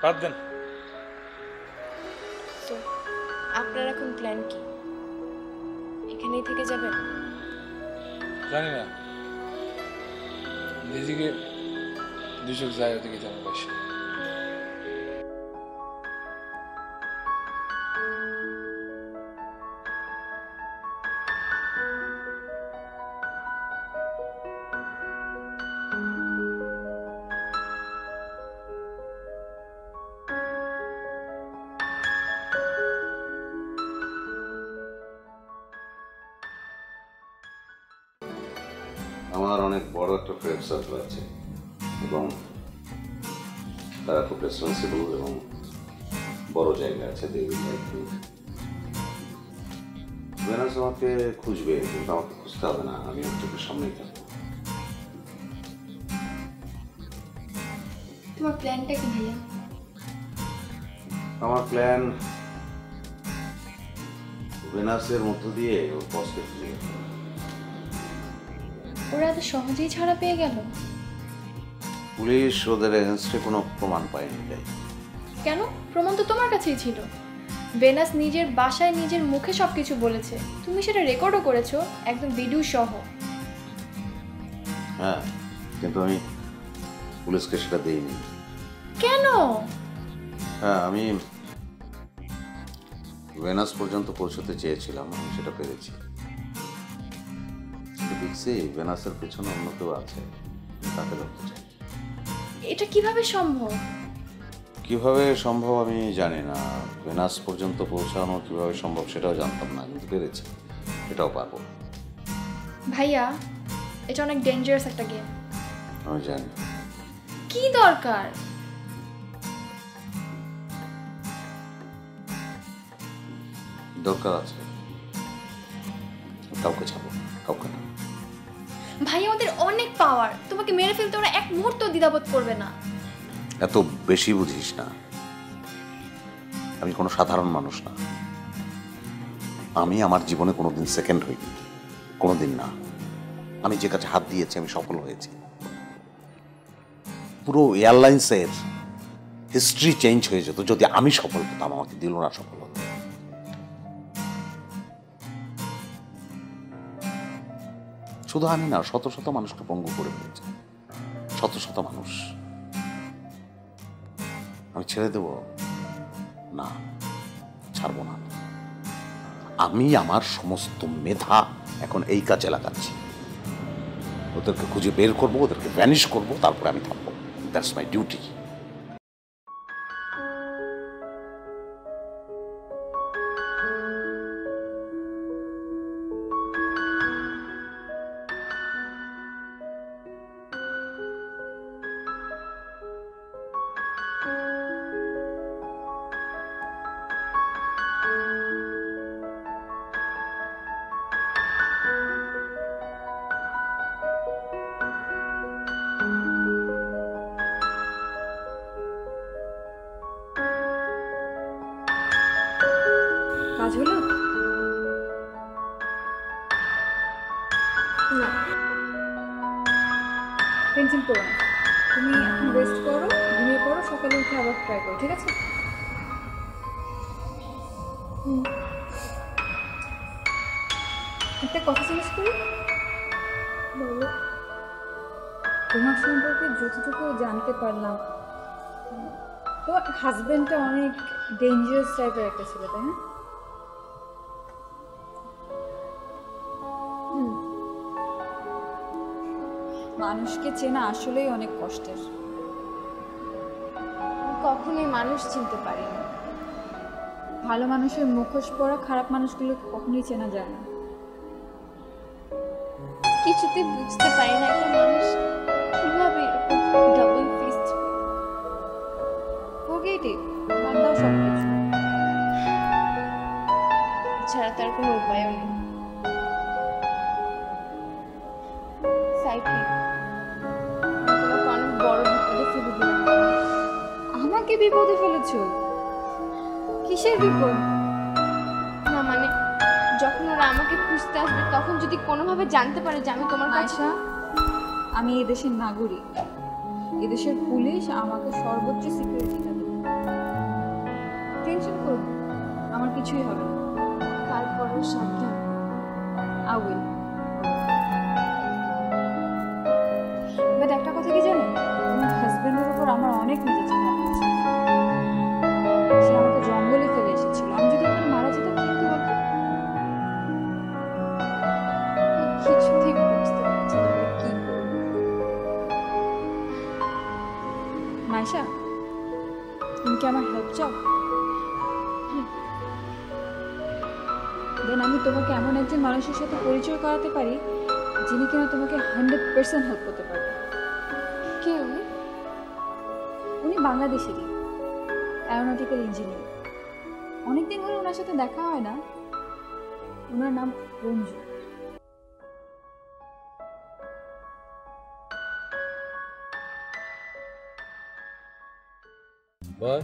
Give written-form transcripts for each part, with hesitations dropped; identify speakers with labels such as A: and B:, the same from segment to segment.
A: বাদ দেন।
B: তো আপনার এখন প্ল্যান কি? এখানেই থেকে যাবেন?
A: জানি না, যেদিকে দুচোখ যায় ওদিকে যাবে পাশে।
C: আমার অনেক বড় একটা ফ্রেন্ড সার্কেল আছে এবং তারা খুব রেসপন্সিবল এবং বড় জায়গা আছে। ভেনাস আমাকে খুঁজবে, কিন্তু আমাকে খুঁজতে হবে না, আমি ওর চোখের সামনেই থাকবো।
B: তোমার প্ল্যানটা কি ভাইয়া?
C: আমার প্ল্যান ভেনাসের মধ্য দিয়ে ওর বসকে খুঁজে।
B: ওরা এত সহজেই ছাড়া পেয়ে গেল?
C: পুলিশ ওদের এগেনস্টে কোনো প্রমাণ পায়নি। তাই
B: কেন? প্রমাণ তো তোমার কাছেই ছিল। ভেনাস নিজের বাসায় নিজের মুখে সবকিছু বলেছে, তুমি সেটা রেকর্ডও করেছো, একদম ভিডিও সহ।
C: হ্যাঁ, কিন্তু আমি পুলিশকে সেটা দিইনি।
B: কেন?
C: হ্যাঁ, আমি ভেনাস পর্যন্ত পৌঁছতে চেয়েছিলাম, আমি সেটা পেরেছি। দেখছি ভেনাসের পেছনে অন্য কেউ আছে, তাকে ধরতে চাই।
B: এটা কিভাবে সম্ভব?
C: কিভাবে সম্ভব আমি জানি না, ভেনাস পর্যন্ত পৌঁছানো কিভাবে সম্ভব সেটাও জানতাম না, কিন্তু পেরেছি, এটাও পারবো।
B: ভাইয়া, এটা অনেক ডেঞ্জারাস একটা গেম।
C: আমি জানি।
B: কি দরকার?
C: দরকার আছে, কাউকে ছাড়বো, কাউকে না।
B: ভাইয়া, ওদের অনেক পাওয়ার, তোমাকে মেরে ফেলতে ওরা এক মুহূর্ত দ্বিধাবোধ করবে না।
C: এত বেশি বুঝিস না, আমি কোনো সাধারণ মানুষ না। আমি আমার জীবনে কোনোদিন সেকেন্ড হইনি, কোনোদিন না। আমি যে কাছে হাত দিয়েছি আমি সফল হয়েছি। পুরো এয়ারলাইন্সের হিস্ট্রি চেঞ্জ হয়ে যেত যদি আমি সফল হতাম, আমাকে দিল না সফল হতে। শুধু আমি না, শত শত মানুষকে পঙ্গু করে ফেলেছে, শত শত মানুষ। আমি ছেড়ে দেব না, ছাড়বো না। আমি আমার সমস্ত মেধা এখন এই কাজে লাগাচ্ছি। ওদেরকে খুঁজে বের করবো, ওদেরকে ভ্যানিশ করবো, তারপরে আমি থাকবো। That's my duty.
D: টেনশন করো না, তুমি এখন রেস্ট করো, ঘুমিয়ে পড়ো, সকালে উঠে আবার ট্রাই করো, ঠিক আছে? একটা কথা জিজ্ঞেস করি,
B: বলো।
D: তোমার সম্পর্কে যতটুকু জানতে পারলাম, তোমার হাজবেন্ডটা অনেক ডেঞ্জারাস টাইপের একটা ছিল, তাই না? মানুষকে চেনা আসলেই অনেক কষ্টের।
B: কখনোই মানুষ চিনতে পারিনি।
D: ভালো মানুষের মুখোশ পরা খারাপ মানুষগুলোকে কখনোই চেনা যায় না।
B: কিছুতেই বুঝতে পারি না একটা মানুষ কিভাবে এরকম ডাবল ফেস্ট।
D: ফরগেট ইট, বাদ দাও সব কিছু।
B: ছাড়া তার কোনো উপায়ও নেই। সাইফি, তোমাকে অনেক বড় বিপদে ফেলে দিলাম।
D: আমাকে বিপদে ফেলেছো? কিসের বিপদ?
B: না মানে, যখন ওরা আমাকে খুঁজতে আসবে তখন যদি কোনোভাবে জানতে পারে যে আমি তোমার কাছে।
D: আয়শা, আমি এদেশের নাগরিক, এদেশের পুলিশ আমাকে সর্বোচ্চ সিকিউরিটিটা দেবে। টেনশন করো না, আমার কিছুই হবে না।
B: তারপরেও সাবধান।
D: I will. বাট একটা কথা কি জানো, আমার হাজবেন্ডের উপর আমার অনেক মেজাজ খারাপ আছে। সে আমাকে জঙ্গলে ফেলে এসেছিল, আমি যদি ওখানে মারা যেতাম কিন্তু বলতো।
B: কিছুতেই বুঝতে পারছি না আমি কি করবো।
D: মাইশা, তুমি কি আমার হেল্প চাও? দেন আমি তোমাকে এমন একজন মানুষের সাথে পরিচয় করাতে পারি যিনি কিনা তোমাকে 100% হেল্প করতে পারবে।
B: কে উনি?
D: উনি বাংলাদেশেরই অ্যারোনটিক্যাল ইঞ্জিনিয়ার। অনেকদিন হলো ওনার সাথে দেখা হয় না। ওনার নাম রঞ্জু।
C: বয়,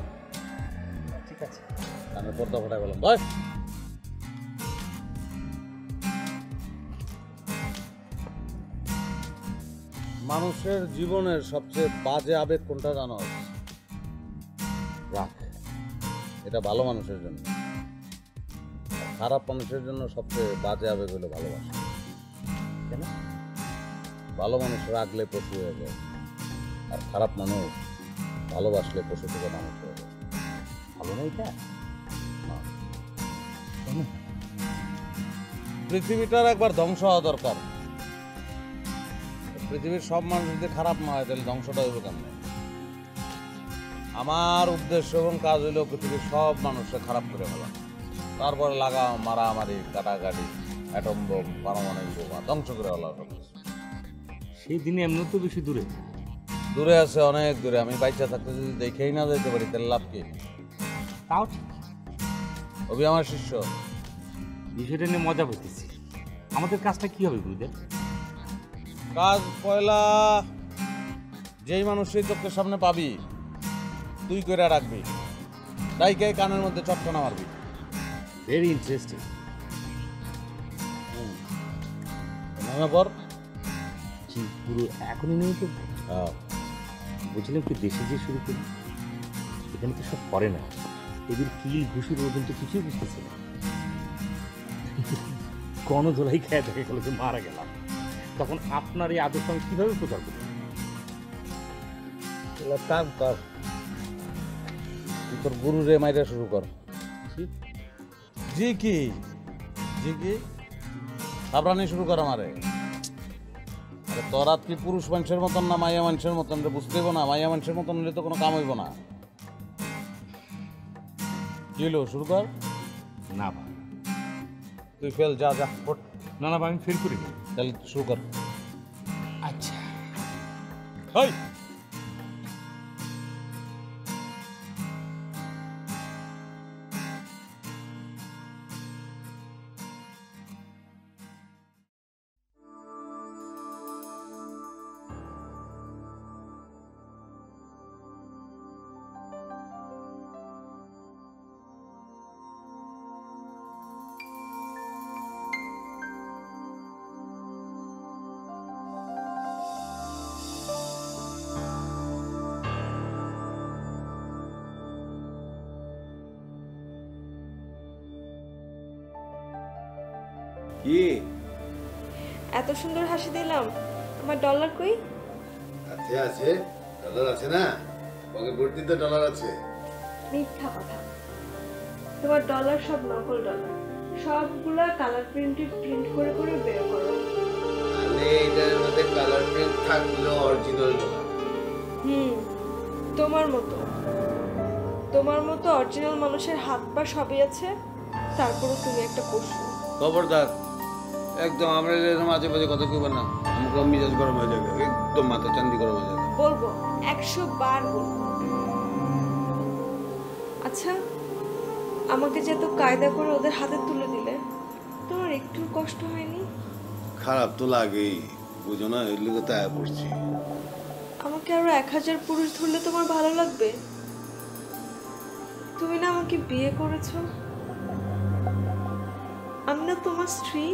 A: ঠিক আছে।
C: আমি পর্দা ফোটাই বললাম বয়। মানুষের জীবনের সবচেয়ে বাজে আবেগ কোনটা জানো? রাগ। এটা ভালো মানুষের জন্য। আর খারাপ মানুষের জন্য সবচেয়ে বাজে আবেগ হলো ভালোবাসা। কেন? ভালো মানুষ রাগলে পশু হয়ে যায়, আর খারাপ মানুষ ভালোবাসলে পশু থেকে মানুষ হয়ে যায়। ভালো না এটা? না। কেন? পৃথিবীটার একবার ধ্বংস হওয়া দরকার। পৃথিবীর সব মানুষ যদি খারাপ না হয় তাহলে ধ্বংসটা হইব কেমন? আমার উদ্দেশ্য এবং কাজ হইল পৃথিবীর সব মানুষকে খারাপ করে ফেলা, তারপরে লাগা মারামারি কাটাকাটি, অ্যাটম বোম, পারমাণবিক বোমা ধ্বংস করে ফেলা।
E: সেই দিনে এমনি তো বেশি দূরে।
C: দূরে আছে, অনেক দূরে। আমি বাইচা থাকতে যদি দেখেই না যেতে পারি তাহলে লাভ কি?
E: তাও ঠিক।
C: অভি আমার শিষ্য।
E: বিষয়টা নিয়ে মজা পেতেছি। আমাদের কাজটা কি হবে গুরুদেব?
C: কাজ পয়লা যেই মানুষই চোখের সামনে পাবি তুই করে রাখবি, ডাইকে কানের মধ্যে চটকনা মারবি।
E: Very interesting.
C: নামে পর।
E: জি পুরো এখনই নেই তো। বুঝলাম কি, দেশে যে শুরু করি এখানে তো সব করে না, এদের কিল ঘুষুর ওজন তো কিছুই বুঝতেছে না। গণধোলাই খেয়ে দেখে গেল যে মারা গেলাম, তখন আপনার এই আদর্শ আমি কিভাবে প্রচার করব?
C: কাজ কর, তুই তোর গুরুরে মাইরা শুরু কর। জি কি জি কি সাবরানি শুরু কর আমারে। আরে তোরা কি পুরুষ মানুষের মতন না মাইয়া মানুষের মতন? বুঝতে হইব না, মাইয়া মানুষের মতন হলে তো কোনো কাম হইব না। কি হলো, শুরু কর।
E: না ভাই,
C: তুই ফেল, যা যা ফট।
E: না না ভাই, আমি ফেল করি না।
C: তাহলে শুরু কর।
E: আচ্ছা
C: হাই
F: কি
G: এত সুন্দর হাসি দিলাম, আমার ডলার কই?
F: আছে আছে, ডলার আছে না, পকেট ভর্তিতে ডলার আছে।
G: মিথ্যা কথা, তোমার ডলার সব নকল ডলার, সবগুলা কালার প্রিন্ট করে করে বের করো।
F: আরে এটার মধ্যে কালার প্রিন্ট থাকলো অরিজিনাল ডলার।
G: তোমার মতো অরিজিনাল মানুষের হাত পা সবই আছে, তারপরও তুমি একটা পশু।
F: খবরদার, একদম আমরা এরকম আজে বাজে কথা কইবা না, আমাকে মিজাজ গরম হয়ে যাবে, একদম মাথা চান্দি গরম হয়ে যাবে।
G: বলবো, 100 বার বলবো। আচ্ছা, আমাকে যে এত কায়দা করে ওদের হাতে তুলে দিলে, তোমার একটু কষ্ট হয়নি?
F: খারাপ তো লাগেই, বুঝো না, এর লিগে তাই পড়ছি।
G: আমাকে আরো 1000 পুরুষ ধরলে তোমার ভালো লাগবে? তুমি না আমাকে বিয়ে করেছো, আমি না তোমার স্ত্রী।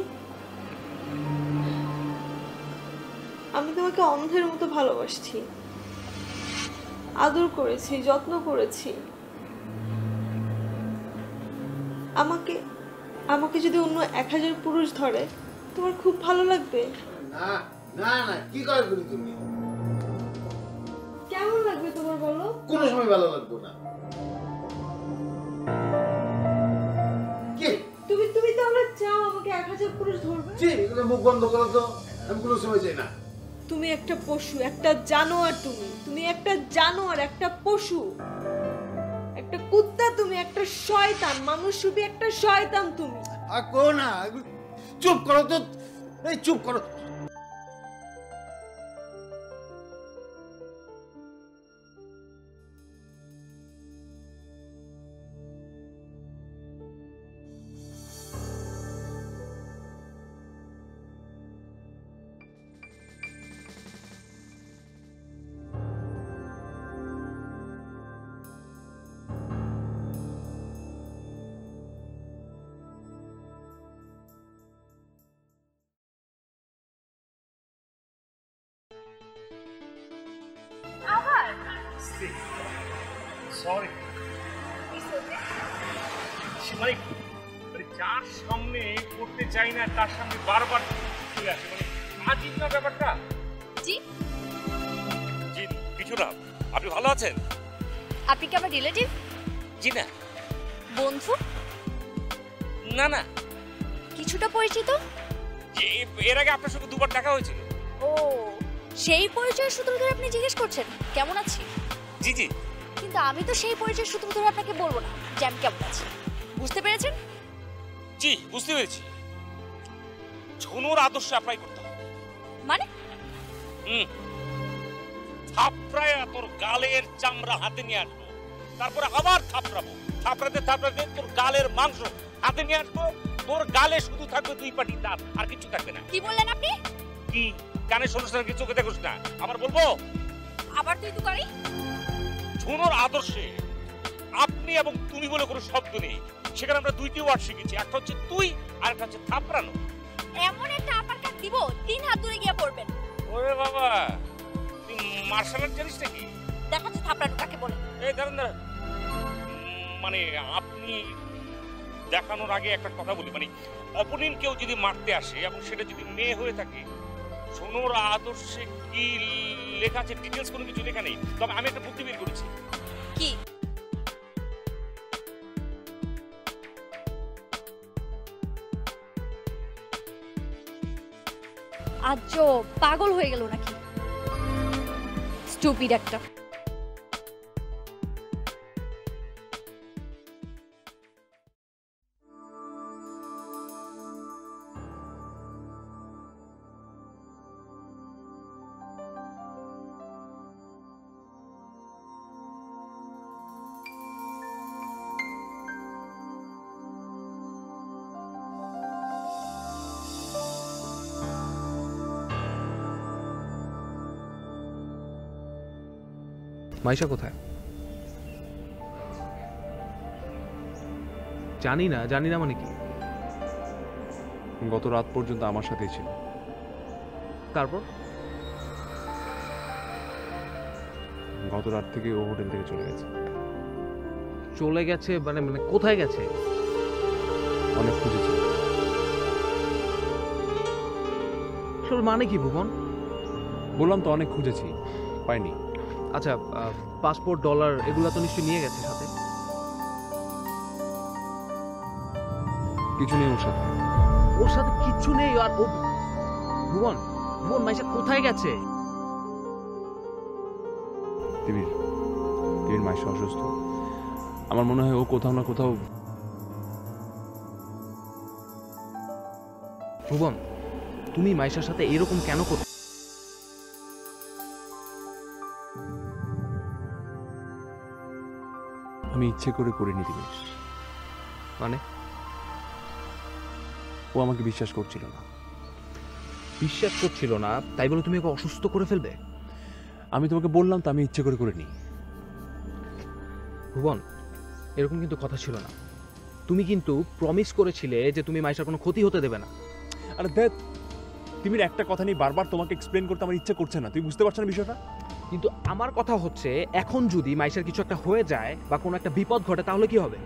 G: আমি তোমাকে অন্ধের মতো ভালোবাসছি, আদর করেছি, যত্ন করেছি। আমাকে যদি অন্য 1000 পুরুষ ধরে, তোমার খুব ভালো লাগবে?
F: না না না, কি করে করি তুমি?
G: কেমন লাগবে তোমার বলো?
F: কোনো সময় ভালো লাগবে না। কি
G: তুমি তাহলে চাও আমাকে 1000 পুরুষ ধরবে?
F: জি, এগুলো মুখ বন্ধ করো তো, আমি কোনো সময় চাই না।
G: তুমি একটা পশু, একটা জানোয়ার। তুমি একটা জানোয়ার, একটা পশু, একটা কুত্তা। তুমি একটা শয়তান, মানুষরূপী একটা শয়তান তুমি।
F: আর কো না, চুপ করো তো, এই চুপ করো।
E: সরি মানে যার সামনে করতে চাই না তার সামনে বারবার চলে আসে, মানে আজীব না ব্যাপারটা।
H: জি
E: জি কিছু না, আপনি ভালো আছেন?
H: আপনি কি আমার রিলেটিভ?
E: জি না।
H: বন্ধু?
E: না না,
H: কিছুটা পরিচিত।
E: এর আগে আপনার সঙ্গে দুবার দেখা হয়েছিল।
H: ও, সেই পরিচয়ের সূত্র ধরে আপনি জিজ্ঞেস করছেন কেমন আছি?
E: জি জি।
H: কিন্তু আমি তো সেই পরিচয়ের সূত্র ধরে আপনাকে বলবো না যে আমি কেমন আছি, বুঝতে পেরেছেন?
E: জি বুঝতে পেরেছি। ঝুনুর আদর্শে অ্যাপ্লাই করতে হবে।
H: মানে?
E: থাপড়ায় তোর গালের চামড়া হাতে নিয়ে আসবো, তারপরে আবার থাপড়াতে তোর গালের মাংস হাতে নিয়ে আসবো। তোর গালে শুধু থাকবে 2 পাটি দাঁত, আর কিছু থাকবে না।
H: কি বললেন আপনি?
E: কি কানে শুনিস না, কি চোখে দেখোস না? আবার বলবো?
H: আবার তুই তো করি।
E: ঝুনুর আদর্শে আপনি এবং তুমি বলে কোনো শব্দ নেই, সেখানে আমরা 2টি ওয়ার্ড শিখেছি, একটা হচ্ছে তুই আর একটা হচ্ছে থাপড়ানো।
H: এমন একটা আপারকাট দিব 3 হাত দূরে গিয়ে পড়বেন।
E: ওরে বাবা, তুই মার্শাল আর্ট জানিস নাকি?
H: দেখাচ্ছি থাপড়ানো কাকে বলে।
E: এই দাঁড়ান, মানে আপনি দেখানোর আগে একটা কথা বলি, মানে অপোনেন্ট কেউ যদি মারতে আসে এবং সেটা যদি মেয়ে হয়ে থাকে, ঝুনুর আদর্শে কি লেখা আছে ডিটেলস কোনো কিছু লেখা নেই, তবে আমি একটা বুদ্ধি বের করেছি।
H: কি? আজ পাগল হয়ে গেল নাকি? স্টুপিড একটা।
A: মাইশা কোথায়? জানি না মানে কি? গত রাত পর্যন্ত আমার সাথেই ছিল। তারপর গত রাত থেকে ও হোটেল থেকে চলে গেছে। মানে কোথায় গেছে? অনেক খুঁজেছি,
I: এগুলোর মানে কি ভুবন?
A: বললাম তো অনেক খুঁজেছি, পাইনি।
I: আচ্ছা, পাসপোর্ট, ডলার এগুলো তো নিশ্চয়ই নিয়ে গেছে সাথে।
A: কিছু নেই ওর সাথে।
I: ওর সাথে কিচ্ছু নেই। আর ও ভুবন, ভুবন মাইশা কোথায় গেছে?
A: তিমির মায়ের অসুস্থ। আমার মনে হয় ও কোথাও না কোথাও।
I: ভুবন, তুমি মাইশার সাথে এরকম কেন করছো?
A: আমি ইচ্ছে করে করিনি তিমির।
I: মানে
A: ও আমাকে বিশ্বাস করছিল না।
I: বিশ্বাস করছিল না তাই বলে তুমি ওকে অসুস্থ করে ফেলবে?
A: আমি তোমাকে বললাম তো আমি ইচ্ছে করে করিনি।
I: ভুবন, এরকম কিন্তু কথা ছিল না। তুমি কিন্তু প্রমিস করেছিলে যে তুমি মাইশার কোনো ক্ষতি হতে দেবে না।
A: আরে দেখ, তিমির একটা কথা নিয়ে বারবার তোমাকে এক্সপ্লেন করতে আমার ইচ্ছে করছে না। তুমি বুঝতে পারছো না বিষয়টা?
I: কিন্তু আমার কথা হচ্ছে, এখন যদি মাইশার কিছু একটা হয়ে যায় বা কোনো একটা বিপদ ঘটে তাহলে কি হবে?